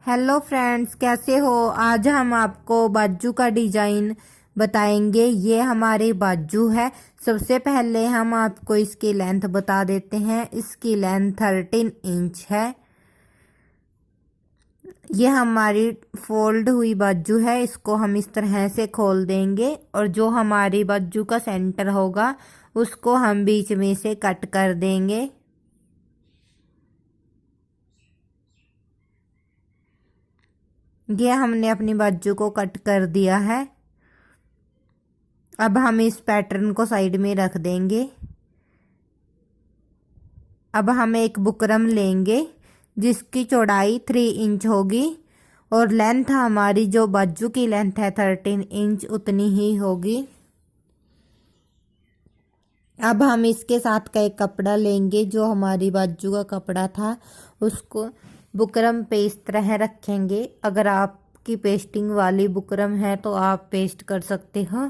Hello friends, कैसे हो। आज हम आपको बाजू का डिजाइन बताएंगे। ये हमारी बाजू है। सबसे पहले हम आपको इसकी लेंथ बता देते हैं। इसकी लेंथ 13 इंच है। ये हमारी फोल्ड हुई बाजू है। इसको हम इस तरह से खोल देंगे और जो हमारी बाजू का सेंटर होगा उसको हम बीच में से कट कर देंगे। ये हमने अपनी बाजू को कट कर दिया है। अब हम इस पैटर्न को साइड में रख देंगे। अब हम एक बुकरम लेंगे जिसकी चौड़ाई 3 इंच होगी और लेंथ हमारी जो बाजू की लेंथ है 13 इंच उतनी ही होगी। अब हम इसके साथ का एक कपड़ा लेंगे जो हमारी बाजू का कपड़ा था, उसको बुकरम पे इस तरह रखेंगे। अगर आपकी पेस्टिंग वाली बुकरम है तो आप पेस्ट कर सकते हो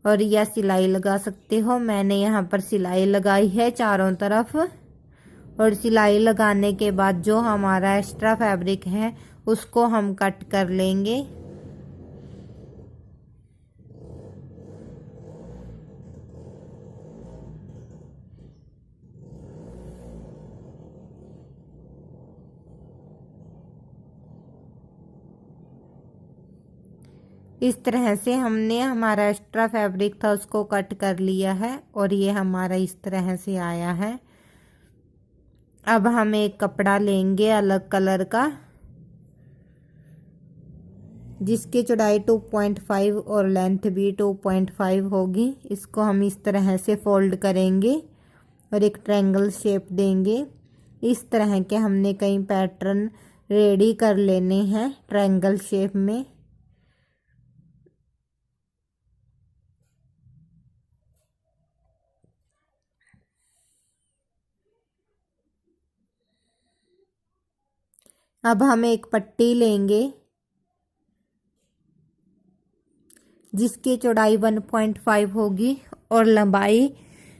और या सिलाई लगा सकते हो। मैंने यहाँ पर सिलाई लगाई है चारों तरफ। और सिलाई लगाने के बाद जो हमारा एक्स्ट्रा फैब्रिक है उसको हम कट कर लेंगे। इस तरह से हमने हमारा एक्स्ट्रा फैब्रिक था उसको कट कर लिया है और ये हमारा इस तरह से आया है। अब हम एक कपड़ा लेंगे अलग कलर का जिसकी चौड़ाई 2.5 और लेंथ भी 2.5 होगी। इसको हम इस तरह से फोल्ड करेंगे और एक ट्रायंगल शेप देंगे। इस तरह के हमने कई पैटर्न रेडी कर लेने हैं ट्रायंगल शेप में। अब हम एक पट्टी लेंगे जिसकी चौड़ाई 1.5 होगी और लंबाई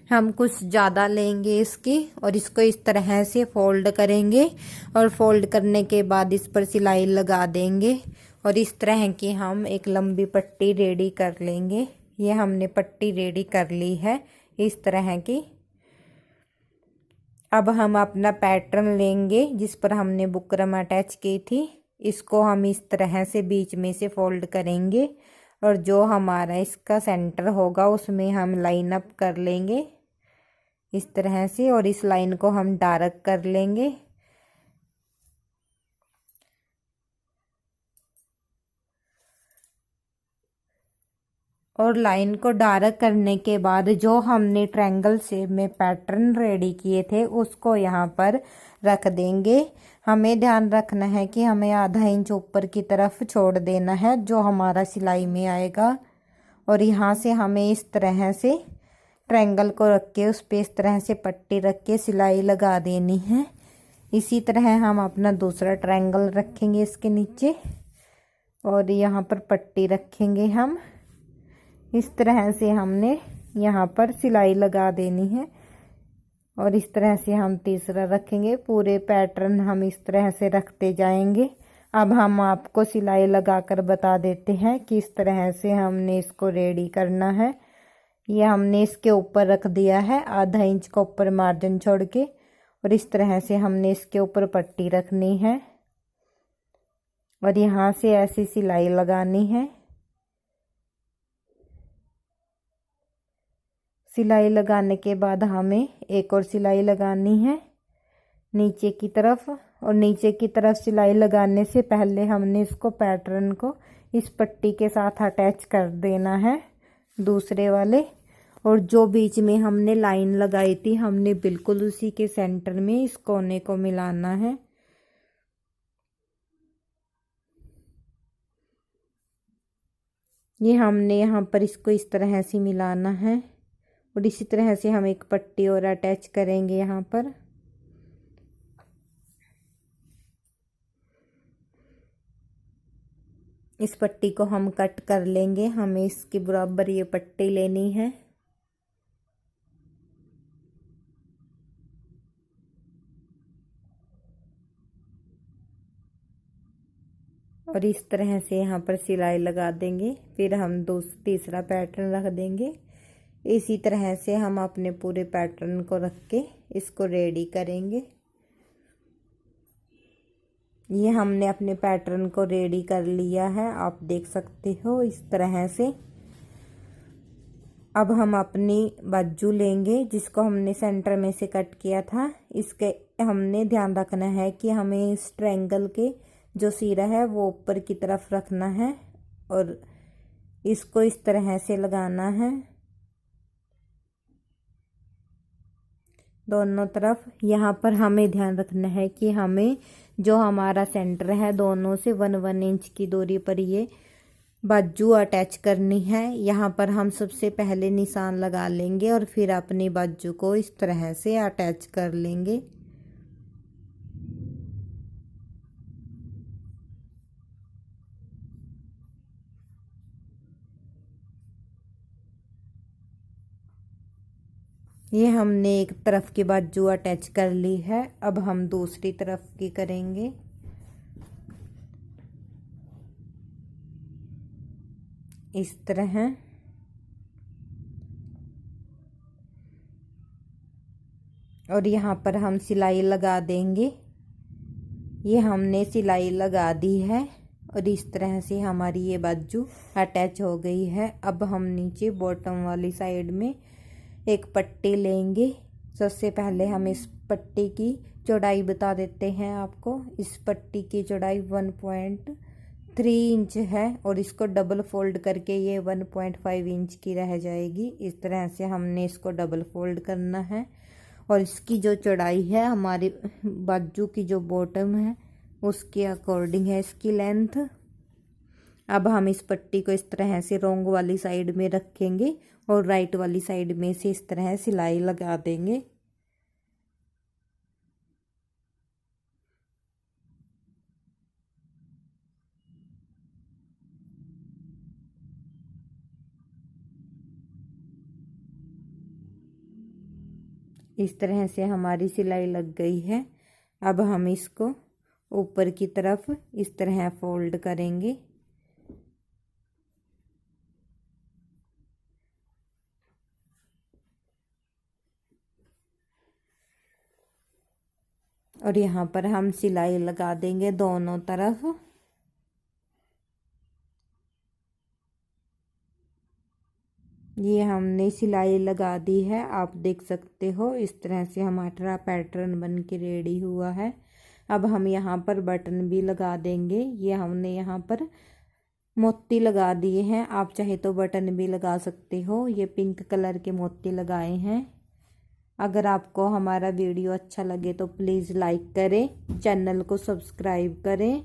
हम कुछ ज़्यादा लेंगे इसकी और इसको इस तरह से फोल्ड करेंगे और फोल्ड करने के बाद इस पर सिलाई लगा देंगे और इस तरह की हम एक लंबी पट्टी रेडी कर लेंगे। ये हमने पट्टी रेडी कर ली है इस तरह की। अब हम अपना पैटर्न लेंगे जिस पर हमने बुकरम अटैच की थी। इसको हम इस तरह से बीच में से फोल्ड करेंगे और जो हमारा इसका सेंटर होगा उसमें हम लाइन अप कर लेंगे इस तरह से और इस लाइन को हम डार्क कर लेंगे। और लाइन को डार्क करने के बाद जो हमने ट्रायंगल शेप में पैटर्न रेडी किए थे उसको यहाँ पर रख देंगे। हमें ध्यान रखना है कि हमें आधा इंच ऊपर की तरफ छोड़ देना है जो हमारा सिलाई में आएगा और यहाँ से हमें इस तरह से ट्रायंगल को रख के उस पर इस तरह से पट्टी रख के सिलाई लगा देनी है। इसी तरह हम अपना दूसरा ट्रायंगल रखेंगे इसके नीचे और यहाँ पर पट्टी रखेंगे हम। इस तरह से हमने यहाँ पर सिलाई लगा देनी है और इस तरह से हम तीसरा रखेंगे। पूरे पैटर्न हम इस तरह से रखते जाएंगे। अब हम आपको सिलाई लगाकर बता देते हैं कि इस तरह से हमने इसको रेडी करना है। ये हमने इसके ऊपर रख दिया है आधा इंच का ऊपर मार्जिन छोड़ के और इस तरह से हमने इसके ऊपर पट्टी रखनी है और यहाँ से ऐसी सिलाई लगानी है। सिलाई लगाने के बाद हमें एक और सिलाई लगानी है नीचे की तरफ और नीचे की तरफ सिलाई लगाने से पहले हमने इसको पैटर्न को इस पट्टी के साथ अटैच कर देना है दूसरे वाले। और जो बीच में हमने लाइन लगाई थी हमने बिल्कुल उसी के सेंटर में इस कोने को मिलाना है। ये हमने यहाँ पर इसको इस तरह से मिलाना है और इसी तरह से हम एक पट्टी और अटैच करेंगे यहाँ पर। इस पट्टी को हम कट कर लेंगे। हमें इसके बराबर ये पट्टी लेनी है। और इस तरह से यहाँ पर सिलाई लगा देंगे। फिर हम तीसरा पैटर्न रख देंगे। इसी तरह से हम अपने पूरे पैटर्न को रख के इसको रेडी करेंगे। ये हमने अपने पैटर्न को रेडी कर लिया है, आप देख सकते हो इस तरह से। अब हम अपनी बाजू लेंगे जिसको हमने सेंटर में से कट किया था। इसके हमने ध्यान रखना है कि हमें इस ट्रायंगल के जो सिरा है वो ऊपर की तरफ रखना है और इसको इस तरह से लगाना है दोनों तरफ। यहाँ पर हमें ध्यान रखना है कि हमें जो हमारा सेंटर है दोनों से 1 इंच की दूरी पर ये बाजू अटैच करनी है। यहाँ पर हम सबसे पहले निशान लगा लेंगे और फिर अपनी बाजू को इस तरह से अटैच कर लेंगे। ये हमने एक तरफ की बाजू अटैच कर ली है। अब हम दूसरी तरफ की करेंगे। इस तरह और यहाँ पर हम सिलाई लगा देंगे। ये हमने सिलाई लगा दी है और इस तरह से हमारी ये बाजू अटैच हो गई है। अब हम नीचे बॉटम वाली साइड में एक पट्टी लेंगे। सबसे पहले हम इस पट्टी की चौड़ाई बता देते हैं आपको। इस पट्टी की चौड़ाई 1.3 इंच है और इसको डबल फोल्ड करके ये 1.5 इंच की रह जाएगी। इस तरह से हमने इसको डबल फोल्ड करना है और इसकी जो चौड़ाई है हमारी बाजू की जो बॉटम है उसके अकॉर्डिंग है इसकी लेंथ। अब हम इस पट्टी को इस तरह से रोंग वाली साइड में रखेंगे और राइट वाली साइड में से इस तरह सिलाई लगा देंगे। इस तरह से हमारी सिलाई लग गई है। अब हम इसको ऊपर की तरफ इस तरह फोल्ड करेंगे। और यहाँ पर हम सिलाई लगा देंगे दोनों तरफ। ये हमने सिलाई लगा दी है, आप देख सकते हो इस तरह से हमारा पैटर्न बन के रेडी हुआ है। अब हम यहाँ पर बटन भी लगा देंगे। ये हमने यहाँ पर मोती लगा दिए हैं, आप चाहे तो बटन भी लगा सकते हो। ये पिंक कलर के मोती लगाए हैं। अगर आपको हमारा वीडियो अच्छा लगे तो प्लीज़ लाइक करें, चैनल को सब्सक्राइब करें।